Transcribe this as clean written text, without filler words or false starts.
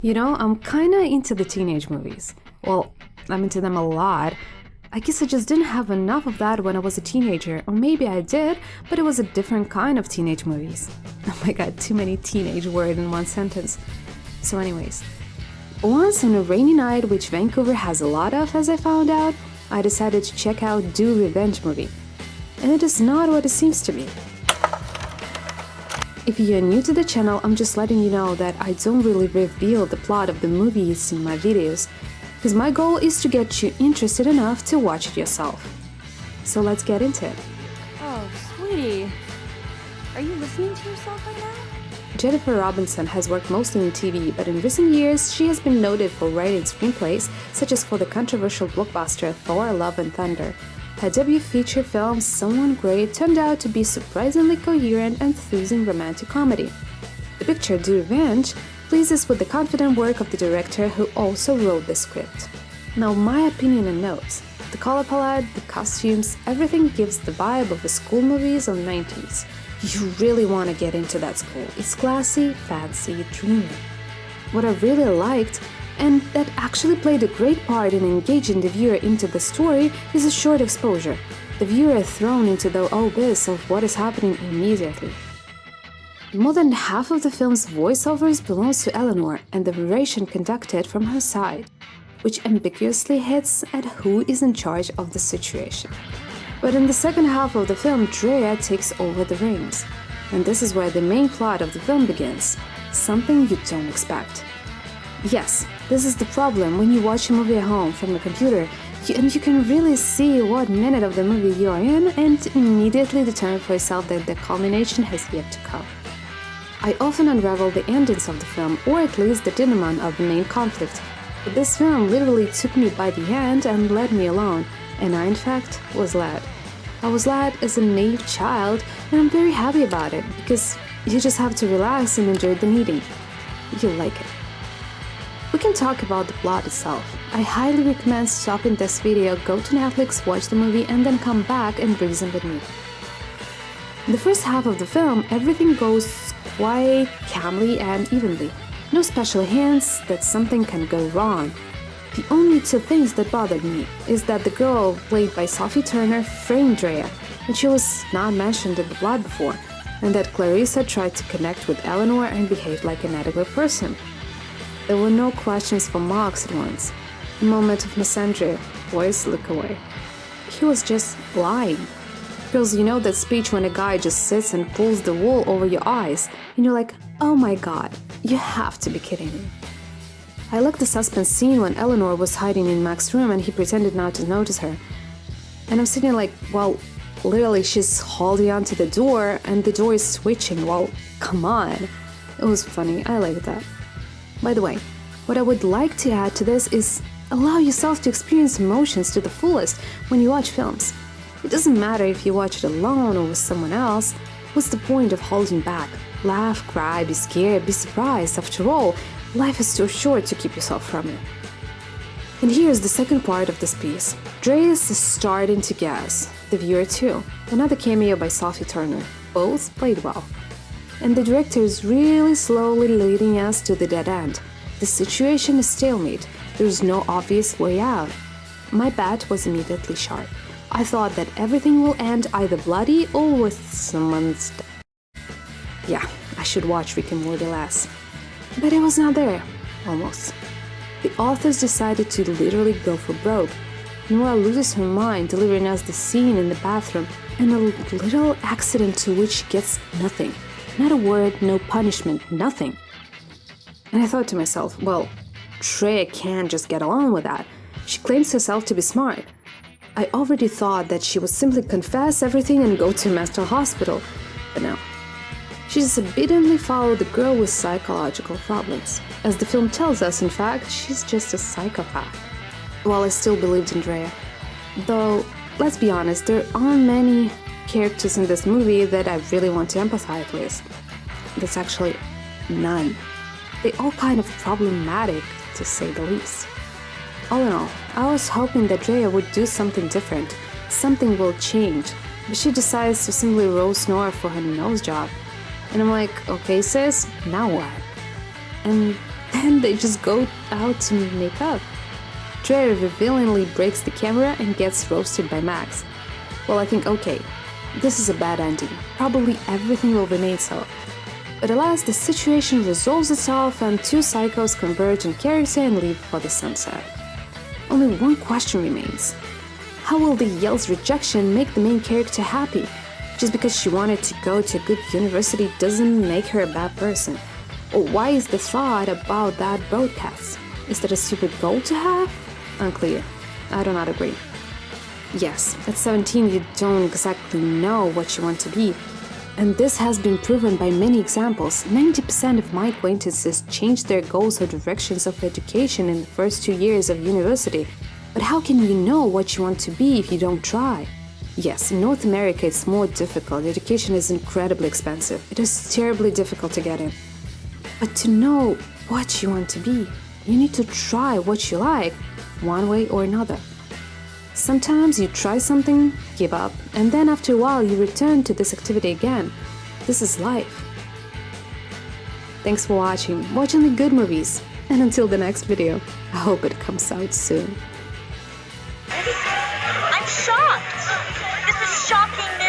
You know, I'm kinda into the teenage movies. Well, I'm into them a lot. I guess I just didn't have enough of that when I was a teenager, or maybe I did, but it was a different kind of teenage movies. Oh my god, too many teenage words in one sentence. So anyways, once on a rainy night, which Vancouver has a lot of as I found out, I decided to check out Do Revenge movie. And it is not what it seems to be. If you're new to the channel, I'm just letting you know that I don't really reveal the plot of the movies in my videos, because my goal is to get you interested enough to watch it yourself. So let's get into it. Oh, sweetie. Are you listening to yourself right now? Jennifer Robinson has worked mostly in TV, but in recent years she has been noted for writing screenplays, such as for the controversial blockbuster Thor: Love and Thunder. Her debut feature film Someone Great turned out to be surprisingly coherent and enthusing romantic comedy. The picture Do Revenge pleases with the confident work of the director who also wrote the script. Now, my opinion and notes: the color palette, the costumes, everything gives the vibe of the school movies of the 90s. You really want to get into that school. It's classy, fancy, dreamy. What I really liked, and that actually played a great part in engaging the viewer into the story, is a short exposure. The viewer is thrown into the abyss of what is happening immediately. More than half of the film's voiceovers belongs to Eleanor and the narration conducted from her side, which ambiguously hints at who is in charge of the situation. But in the second half of the film, Drea takes over the reins, and this is where the main plot of the film begins, something you don't expect. Yes, this is the problem when you watch a movie at home from a computer, and you can really see what minute of the movie you are in and immediately determine for yourself that the culmination has yet to come. I often unravel the endings of the film, or at least the denouement of the main conflict, but this film literally took me by the hand and led me along, and I in fact was led. I was led as a naive child, and I'm very happy about it, because you just have to relax and enjoy the meeting. You'll like it. We can talk about the plot itself. I highly recommend stopping this video, go to Netflix, watch the movie, and then come back and reason with me. In the first half of the film, everything goes quite calmly and evenly. No special hints that something can go wrong. The only two things that bothered me is that the girl, played by Sophie Turner, framed Drea, and she was not mentioned in the plot before, and that Clarissa tried to connect with Eleanor and behaved like an adequate person. There were no questions for marks at once. A moment of misandry, boys look away. He was just lying. Girls, you know that speech when a guy just sits and pulls the wool over your eyes, and you're like, oh my god, you have to be kidding me. I liked the suspense scene when Eleanor was hiding in Mac's room and he pretended not to notice her. And I'm sitting like, well, literally she's holding onto the door and the door is switching, well, come on. It was funny, I liked that. By the way, what I would like to add to this is allow yourself to experience emotions to the fullest when you watch films. It doesn't matter if you watch it alone or with someone else. What's the point of holding back? Laugh, cry, be scared, be surprised. After all, life is too short to keep yourself from it. And here's the second part of this piece. Drea is starting to guess, the viewer too. Another cameo by Sophie Turner. Both played well. And the director is really slowly leading us to the dead end. The situation is stalemate. There's no obvious way out. My bet was immediately sharp. I thought that everything will end either bloody or with someone's death. Yeah, I should watch Rick and Morty less. But it was not there. Almost. The authors decided to literally go for broke. Nora loses her mind, delivering us the scene in the bathroom, and a little accident to which she gets nothing. Not a word, no punishment, nothing. And I thought to myself, well, Drea can't just get along with that. She claims herself to be smart. I already thought that she would simply confess everything and go to a mental hospital, but no. She just obediently followed the girl with psychological problems. As the film tells us, in fact, she's just a psychopath. While I still believed in Drea. Though, let's be honest, there aren't many characters in this movie that I really want to empathize with. There's actually none. They all kind of problematic, to say the least. All in all, I was hoping that Drea would do something different. Something will change. But she decides to simply roast Nora for her nose job. And I'm like, okay sis, now what? And Then they just go out to make up. Trey revealingly breaks the camera and gets roasted by Max. Well, I think, okay, this is a bad ending. Probably everything will remain so. But alas, the situation resolves itself and two psychos converge in character and leave for the sunset. Only one question remains. How will the Yale's rejection make the main character happy? Just because she wanted to go to a good university doesn't make her a bad person. Or why is the thought about that broadcast? Is that a stupid goal to have? Unclear. I do not agree. Yes, at 17 you don't exactly know what you want to be. And this has been proven by many examples. 90% of my acquaintances changed their goals or directions of education in the first 2 years of university. But how can you know what you want to be if you don't try? Yes, in North America it's more difficult. Education is incredibly expensive. It is terribly difficult to get in. But to know what you want to be, you need to try what you like, one way or another. Sometimes you try something, give up, and then after a while you return to this activity again. This is life. Thanks for watching the good movies, and until the next video, I hope it comes out soon. I'm shocked! This is shocking